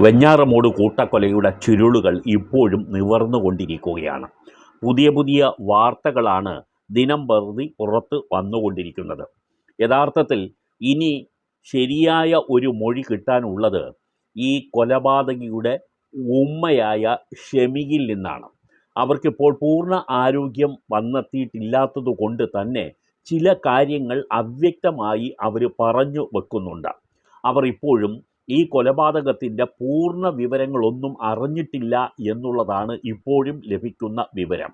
വെഞ്ഞാറമൂട് കൂട്ടക്കൊലയുടെ ചുരുളുകൾ ഇപ്പോഴും നിവർന്നുകൊണ്ടിരിക്കുകയാണ്. പുതിയ പുതിയ വാർത്തകളാണ് ദിനംപ്രതി പുറത്ത് വന്നുകൊണ്ടിരിക്കുന്നത്. യഥാർത്ഥത്തിൽ ഇനി ശരിയായ ഒരു മൊഴി കിട്ടാനുള്ളത് ഈ കൊലപാതകിയുടെ ഉമ്മയായ ഷെമിയിൽ നിന്നാണ്. അവർക്കിപ്പോൾ പൂർണ്ണ ആരോഗ്യം വന്നെത്തിയിട്ടില്ലാത്തത് കൊണ്ട് തന്നെ ചില കാര്യങ്ങൾ അവ്യക്തമായി അവർ പറഞ്ഞു വെക്കുന്നുണ്ട്. അവർ ഇപ്പോഴും ഈ കൊലപാതകത്തിൻ്റെ പൂർണ്ണ വിവരങ്ങളൊന്നും അറിഞ്ഞിട്ടില്ല എന്നുള്ളതാണ് ഇപ്പോഴും ലഭിക്കുന്ന വിവരം.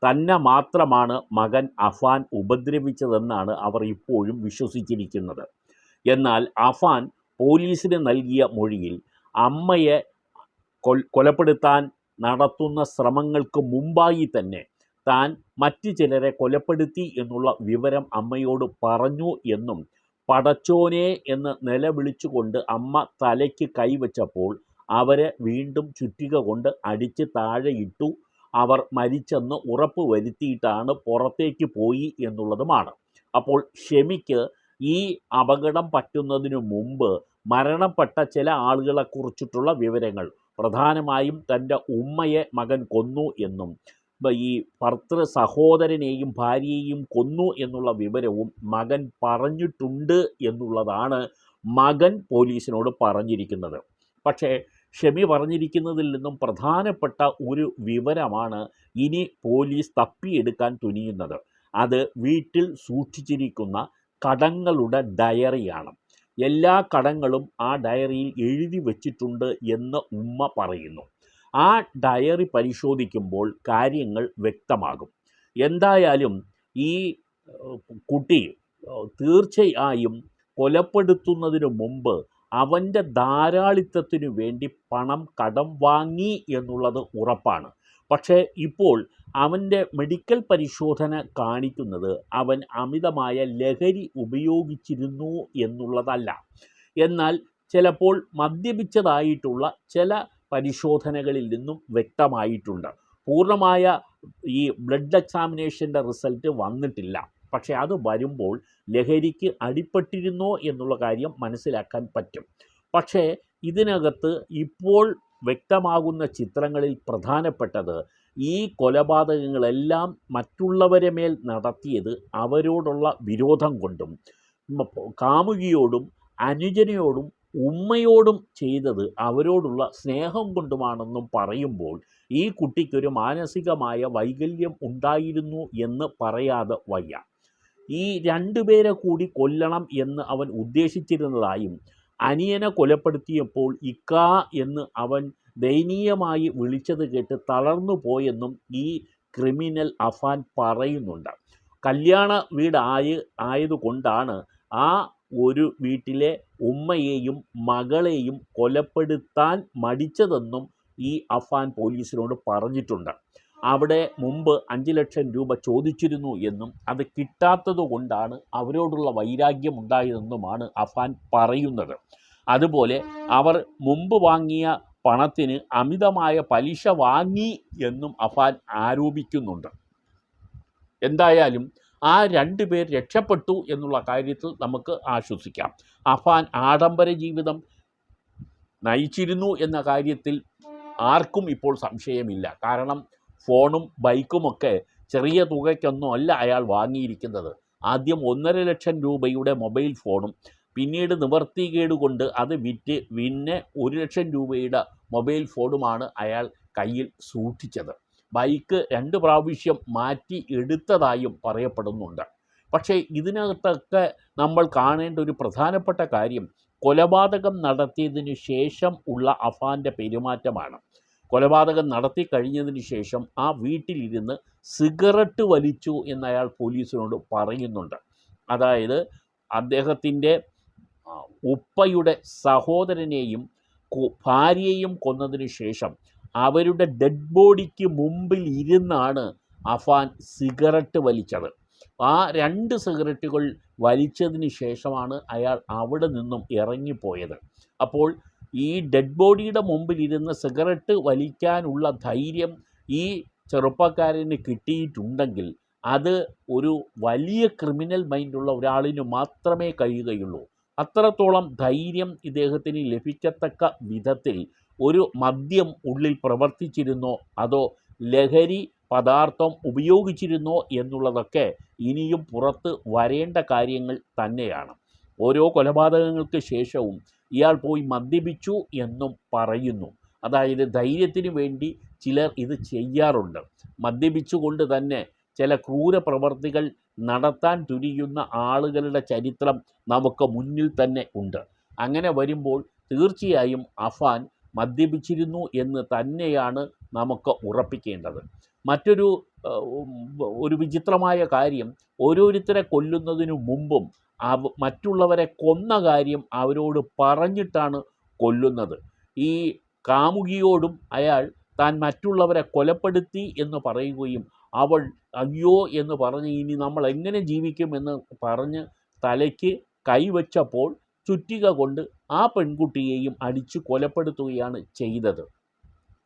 തന്നെ മാത്രമാണ് മകൻ അഫാൻ ഉപദ്രവിച്ചതെന്നാണ് അവർ ഇപ്പോഴും വിശ്വസിച്ചിരിക്കുന്നത്. എന്നാൽ അഫാൻ പോലീസിന് നൽകിയ മൊഴിയിൽ അമ്മയെ കൊലപ്പെടുത്താൻ നടത്തുന്ന ശ്രമങ്ങൾക്ക് മുമ്പായി തന്നെ താൻ മറ്റു ചിലരെ കൊലപ്പെടുത്തി എന്നുള്ള വിവരം അമ്മയോട് പറഞ്ഞു എന്നും, പടച്ചോനെ എന്ന് നിലവിളിച്ചുകൊണ്ട് അമ്മ തലയ്ക്ക് കൈവച്ചപ്പോൾ അവരെ വീണ്ടും ചുറ്റിക കൊണ്ട് അടിച്ച് താഴെയിട്ടു, അവർ മരിച്ചെന്ന് ഉറപ്പ് വരുത്തിയിട്ടാണ് പുറത്തേക്ക് പോയി എന്നുള്ളതുമാണ്. അപ്പോൾ ഷെമിക്ക് ഈ അപകടം പറ്റുന്നതിനു മുമ്പ് മരണപ്പെട്ട ചില ആളുകളെക്കുറിച്ചിട്ടുള്ള വിവരങ്ങൾ, പ്രധാനമായും തൻ്റെ ഉമ്മയെ മകൻ കൊന്നു എന്നും ഈ ഭർത്തൃ സഹോദരനെയും ഭാര്യയെയും കൊന്നു എന്നുള്ള വിവരവും മകൻ പറഞ്ഞിട്ടുണ്ട് എന്നുള്ളതാണ് മകൻ പോലീസിനോട് പറഞ്ഞിരിക്കുന്നത്. പക്ഷേ ഷെമി പറഞ്ഞിരിക്കുന്നതിൽ നിന്നും പ്രധാനപ്പെട്ട ഒരു വിവരമാണ് ഇനി പോലീസ് തപ്പിയെടുക്കാൻ തുനിയുന്നത്. അത് വീട്ടിൽ സൂക്ഷിച്ചിരിക്കുന്ന കടങ്ങളുടെ ഡയറിയാണ്. എല്ലാ കടങ്ങളും ആ ഡയറിയിൽ എഴുതി വച്ചിട്ടുണ്ട് എന്ന് ഉമ്മ പറയുന്നു. ആ ഡയറി പരിശോധിക്കുമ്പോൾ കാര്യങ്ങൾ വ്യക്തമാകും. എന്തായാലും ഈ കുട്ടി തീർച്ചയായും കൊലപ്പെടുത്തുന്നതിന് മുമ്പ് അവൻ്റെ ധാരാളിത്തത്തിനു വേണ്ടി പണം കടം വാങ്ങി എന്നുള്ളത് ഉറപ്പാണ്. പക്ഷേ ഇപ്പോൾ അവൻ്റെ മെഡിക്കൽ പരിശോധന കാണിക്കുന്നത് അവൻ അമിതമായ ലഹരി ഉപയോഗിച്ചിരുന്നു എന്നുള്ളതല്ല. എന്നാൽ ചിലപ്പോൾ മദ്യപിച്ചതായിട്ടുള്ള ചില പരിശോധനകളിൽ നിന്നും വ്യക്തമായിട്ടുണ്ട്. പൂർണ്ണമായ ഈ ബ്ലഡ് എക്സാമിനേഷൻ്റെ റിസൾട്ട് വന്നിട്ടില്ല. പക്ഷേ അത് വരുമ്പോൾ ലഹരിക്ക് അടിപ്പെട്ടിരുന്നോ എന്നുള്ള കാര്യം മനസ്സിലാക്കാൻ പറ്റും. പക്ഷേ ഇതിനകത്ത് ഇപ്പോൾ വ്യക്തമാകുന്ന ചിത്രങ്ങളിൽ പ്രധാനപ്പെട്ടത് ഈ കൊലപാതകങ്ങളെല്ലാം മറ്റുള്ളവരെ മേൽ നടത്തിയത് അവരോടുള്ള വിരോധം കൊണ്ടും, കാമുകിയോടും അനുജനയോടും ഉമ്മയോടും ചെയ്തത് അവരോടുള്ള സ്നേഹം കൊണ്ടുമാണെന്നും പറയുമ്പോൾ ഈ കുട്ടിക്കൊരു മാനസികമായ വൈകല്യം ഉണ്ടായിരുന്നു എന്ന് പറയാതെ വയ്യ. ഈ രണ്ടുപേരെ കൂടി കൊല്ലണം എന്ന് അവൻ ഉദ്ദേശിച്ചിരുന്നതായും, അനിയനെ കൊലപ്പെടുത്തിയപ്പോൾ ഇക്കാ എന്ന് അവൻ ദയനീയമായി വിളിച്ചത് കേട്ട് തളർന്നു പോയെന്നും ഈ ക്രിമിനൽ അഫാൻ പറയുന്നുണ്ട്. കല്യാണ ആയതുകൊണ്ടാണ് ആ ഒരു വീട്ടിലെ ഉമ്മയെയും മകളെയും കൊലപ്പെടുത്താൻ മടിച്ചതെന്നും ഈ അഫാൻ പോലീസിനോട് പറഞ്ഞിട്ടുണ്ട്. അവിടെ മുമ്പ് 5 ലക്ഷം രൂപ ചോദിച്ചിരുന്നു എന്നും അത് കിട്ടാത്തത് കൊണ്ടാണ് അവരോടുള്ള വൈരാഗ്യം ഉണ്ടായതെന്നുമാണ് അഫാൻ പറയുന്നത്. അതുപോലെ അവർ മുമ്പ് വാങ്ങിയ പണത്തിന് അമിതമായ പലിശ വാങ്ങി എന്നും അഫാൻ ആരോപിക്കുന്നുണ്ട്. എന്തായാലും ആ 2 പേർ രക്ഷപ്പെട്ടു എന്നുള്ള കാര്യത്തിൽ നമുക്ക് ആശ്വസിക്കാം. അഫാൻ ആഡംബര ജീവിതം നയിച്ചിരുന്നു എന്ന കാര്യത്തിൽ ആർക്കും ഇപ്പോൾ സംശയമില്ല. കാരണം ഫോണും ബൈക്കുമൊക്കെ ചെറിയ തുകയ്ക്കൊന്നും അല്ല അയാൾ വാങ്ങിയിരിക്കുന്നത്. ആദ്യം 1.5 ലക്ഷം രൂപയുടെ മൊബൈൽ ഫോണും പിന്നീട് നിവർത്തികേട് കൊണ്ട് അത് വിറ്റ് പിന്നെ 1 ലക്ഷം രൂപയുടെ മൊബൈൽ ഫോണുമാണ് അയാൾ കയ്യിൽ സൂക്ഷിച്ചത്. ബൈക്ക് 2 പ്രാവശ്യം മാറ്റി എടുത്തതായും പറയപ്പെടുന്നുണ്ട്. പക്ഷേ ഇതിനകത്തൊക്കെ നമ്മൾ കാണേണ്ട ഒരു പ്രധാനപ്പെട്ട കാര്യം കൊലപാതകം നടത്തിയതിന് ശേഷം ഉള്ള അഫാൻ്റെ പെരുമാറ്റമാണ്. കൊലപാതകം നടത്തി കഴിഞ്ഞതിന് ശേഷം ആ വീട്ടിലിരുന്ന് സിഗരറ്റ് വലിച്ചു എന്നയാൾ പോലീസിനോട് പറയുന്നുണ്ട്. അതായത് അദ്ദേഹത്തിൻ്റെ ഉപ്പയുടെ സഹോദരനെയും ഭാര്യയെയും കൊന്നതിന് ശേഷം അവരുടെ ഡെഡ് ബോഡിക്ക് മുമ്പിൽ ഇരുന്നാണ് അഫാൻ സിഗരറ്റ് വലിച്ചത്. ആ 2 സിഗരറ്റുകൾ വലിച്ചതിന് ശേഷമാണ് അയാൾ അവിടെ നിന്നും ഇറങ്ങിപ്പോയത്. അപ്പോൾ ഈ ഡെഡ് ബോഡിയുടെ മുമ്പിൽ ഇരുന്ന് സിഗരറ്റ് വലിക്കാനുള്ള ധൈര്യം ഈ ചെറുപ്പക്കാരന് കിട്ടിയിട്ടുണ്ടെങ്കിൽ അത് ഒരു വലിയ ക്രിമിനൽ മൈൻഡുള്ള ഒരാളിന് മാത്രമേ കഴിയുകയുള്ളൂ. അത്രത്തോളം ധൈര്യം ഇദ്ദേഹത്തിന് ലഭിക്കത്തക്ക വിധത്തിൽ ഒരു മദ്യം ഉള്ളിൽ പ്രവർത്തിച്ചിരുന്നോ അതോ ലഹരി പദാർത്ഥം ഉപയോഗിച്ചിരുന്നോ എന്നുള്ളതൊക്കെ ഇനിയും പുറത്ത് വരേണ്ട കാര്യങ്ങൾ തന്നെയാണ്. ഓരോ കൊലപാതകങ്ങൾക്ക് ശേഷവും ഇയാൾ പോയി മദ്യപിച്ചു എന്നും പറയുന്നു. അതായത് ധൈര്യത്തിന് വേണ്ടി ചിലർ ഇത് ചെയ്യാറുണ്ട്. മദ്യപിച്ചുകൊണ്ട് തന്നെ ചില ക്രൂര പ്രവർത്തികൾ നടത്താൻ തുനിയുന്ന ആളുകളുടെ ചരിത്രം നമുക്ക് മുന്നിൽ തന്നെ ഉണ്ട്. അങ്ങനെ വരുമ്പോൾ തീർച്ചയായും അഫാൻ മദ്യപിച്ചിരുന്നു എന്ന് തന്നെയാണ് നമുക്ക് ഉറപ്പിക്കേണ്ടത്. മറ്റൊരു ഒരു വിചിത്രമായ കാര്യം, ഓരോരുത്തരെ കൊല്ലുന്നതിനു മുമ്പും മറ്റുള്ളവരെ കൊന്ന കാര്യം അവരോട് പറഞ്ഞിട്ടാണ് കൊല്ലുന്നത്. ഈ കാമുകിയോടും അയാൾ താൻ മറ്റുള്ളവരെ കൊലപ്പെടുത്തി എന്ന് പറയുകയും അവൾ അയ്യോ എന്ന് പറഞ്ഞ് ഇനി നമ്മൾ എങ്ങനെ ജീവിക്കുമെന്ന് പറഞ്ഞ് തലയ്ക്ക് കൈവച്ചപ്പോൾ ചുറ്റിക കൊണ്ട് ആ പെൺകുട്ടിയെയും അടിച്ചു കൊലപ്പെടുത്തുകയാണ് ചെയ്തത്.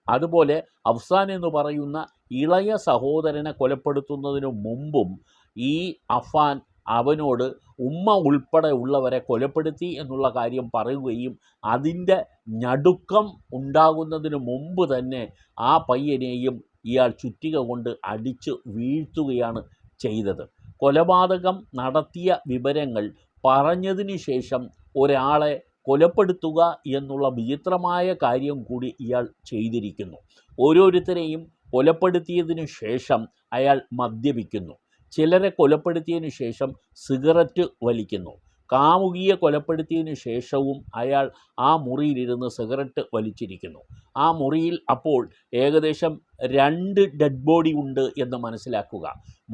അതുപോലെ അഫ്സാൻ എന്ന് പറയുന്ന ഇളയ സഹോദരനെ കൊലപ്പെടുത്തുന്നതിനു മുമ്പും ഈ അഫാൻ അവനോട് ഉമ്മ ഉൾപ്പെടെ ഉള്ളവരെ കൊലപ്പെടുത്തി എന്നുള്ള കാര്യം പറയുകയും അതിൻ്റെ ഞടുക്കം ഉണ്ടാകുന്നതിന് മുമ്പ് തന്നെ ആ പയ്യനെയും ഇയാൾ ചുറ്റിക കൊണ്ട് അടിച്ച് വീഴ്ത്തുകയാണ് ചെയ്തത്. കൊലപാതകം നടത്തിയ വിവരങ്ങൾ പറഞ്ഞതിന് ശേഷം ഒരാളെ കൊലപ്പെടുത്തുക എന്നുള്ള വിചിത്രമായ കാര്യം കൂടി ഇയാൾ ചെയ്തിരിക്കുന്നു. ഓരോരുത്തരെയും കൊലപ്പെടുത്തിയതിനു ശേഷം അയാൾ മദ്യപിക്കുന്നു. ചിലരെ കൊലപ്പെടുത്തിയതിനു ശേഷം സിഗരറ്റ് വലിക്കുന്നു. കാമുകിയെ കൊലപ്പെടുത്തിയതിനു ശേഷവും അയാൾ ആ മുറിയിലിരുന്ന് സിഗരറ്റ് വലിച്ചിരിക്കുന്നു. ആ മുറിയിൽ അപ്പോൾ ഏകദേശം 2 ഡെഡ് ബോഡി ഉണ്ട് എന്ന് മനസ്സിലാക്കുക.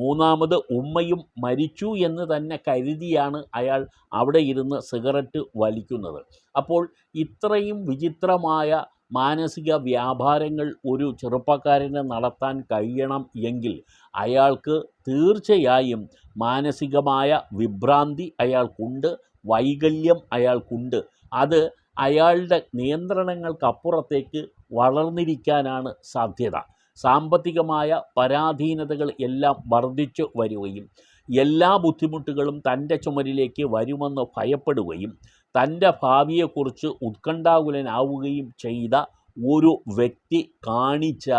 മൂന്നാമത് ഉമ്മയും മരിച്ചു എന്ന് തന്നെ കരുതിയാണ് അയാൾ അവിടെ ഇരുന്ന് സിഗരറ്റ് വലിക്കുന്നത്. അപ്പോൾ ഇത്രയും വിചിത്രമായ മാനസിക വ്യാപാരങ്ങൾ ഒരു ചെറുപ്പക്കാരന് നടത്താൻ കഴിയണം എങ്കിൽ അയാൾക്ക് തീർച്ചയായും മാനസികമായ വിഭ്രാന്തി അയാൾക്കുണ്ട്, വൈകല്യം അയാൾക്കുണ്ട്. അത് അയാളുടെ നിയന്ത്രണങ്ങൾക്കപ്പുറത്തേക്ക് വളർന്നിരിക്കാനാണ് സാധ്യത. സാമ്പത്തികമായ പരാധീനതകൾ എല്ലാം വർദ്ധിച്ചു വരികയും എല്ലാ ബുദ്ധിമുട്ടുകളും തൻ്റെ ചുമലിലേക്ക് വരുമെന്ന് ഭയപ്പെടുകയും തൻ്റെ ഭാവിയെക്കുറിച്ച് ഉത്കണ്ഠാകുലനാവുകയും ചെയ്ത ഒരു വ്യക്തി കാണിച്ച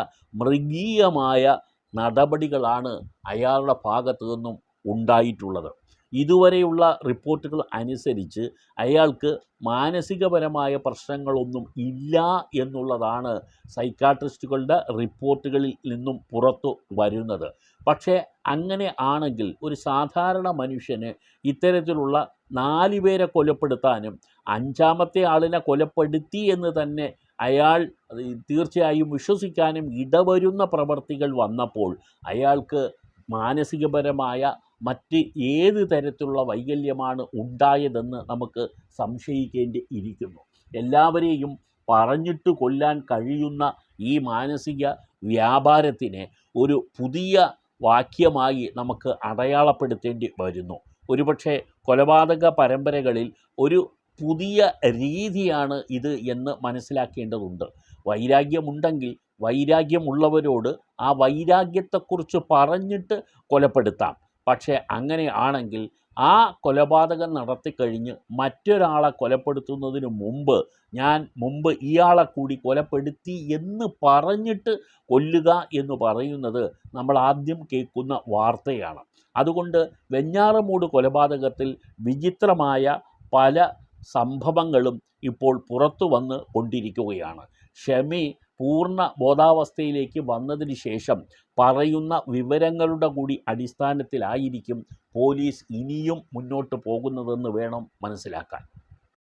മൃഗീയമായ നടപടികളാണ് അയാളുടെ ഭാഗത്തു നിന്നും ഉണ്ടായിട്ടുള്ളത്. ഇതുവരെയുള്ള റിപ്പോർട്ടുകൾ അനുസരിച്ച് അയാൾക്ക് മാനസികപരമായ പ്രശ്നങ്ങളൊന്നും ഇല്ല എന്നുള്ളതാണ് സൈക്കാട്രിസ്റ്റുകളുടെ റിപ്പോർട്ടുകളിൽ നിന്നും പുറത്തു വരുന്നത്. പക്ഷേ അങ്ങനെ ആണെങ്കിൽ ഒരു സാധാരണ മനുഷ്യന് ഇത്തരത്തിലുള്ള 4 പേരെ കൊലപ്പെടുത്താനും 5ാമത്തെ ആളിനെ കൊലപ്പെടുത്തി എന്ന് തന്നെ അയാൾ തീർച്ചയായും വിശ്വസിക്കാനും ഇടവരുന്ന പ്രവർത്തികൾ വന്നപ്പോൾ അയാൾക്ക് മാനസികപരമായ മറ്റ് ഏത് തരത്തിലുള്ള വൈകല്യമാണ് ഉണ്ടായതെന്ന് നമുക്ക് സംശയിക്കേണ്ടിയിരിക്കുന്നു. എല്ലാവരെയും പറഞ്ഞിട്ട് കൊല്ലാൻ കഴിയുന്ന ഈ മാനസിക വ്യാപാരത്തിനെ ഒരു പുതിയ വാക്യമായി നമുക്ക് അടയാളപ്പെടുത്തേണ്ടി വരുന്നു. ഒരുപക്ഷെ കൊലപാതക പരമ്പരകളിൽ ഒരു പുതിയ രീതിയാണ് ഇത് എന്ന് മനസ്സിലാക്കേണ്ടതുണ്ട്. വൈരാഗ്യമുണ്ടെങ്കിൽ വൈരാഗ്യമുള്ളവരോട് ആ വൈരാഗ്യത്തെക്കുറിച്ച് പറഞ്ഞിട്ട് കൊലപ്പെടുത്താം. പക്ഷേ അങ്ങനെ ആണെങ്കിൽ ആ കൊലപാതകം നടത്തിക്കഴിഞ്ഞ് മറ്റൊരാളെ കൊലപ്പെടുത്തുന്നതിന് മുമ്പ് ഇയാളെ കൂടി കൊലപ്പെടുത്തി എന്ന് പറഞ്ഞിട്ട് കൊല്ലുക എന്ന് പറയുന്നത് നമ്മൾ ആദ്യം കേൾക്കുന്ന വാർത്തയാണ്. അതുകൊണ്ട് വെഞ്ഞാറമൂട് കൊലപാതകത്തിൽ വിചിത്രമായ പല സംഭവങ്ങളും ഇപ്പോൾ പുറത്തു വന്ന് കൊണ്ടിരിക്കുകയാണ്. ഷമി പൂർണ്ണ ബോധാവസ്ഥയിലേക്ക് വന്നതിന് ശേഷം പറയുന്ന വിവരങ്ങളുടെ കൂടി അടിസ്ഥാനത്തിലായിരിക്കും പോലീസ് ഇനിയും മുന്നോട്ട് പോകുന്നതെന്ന് വേണം മനസ്സിലാക്കാൻ.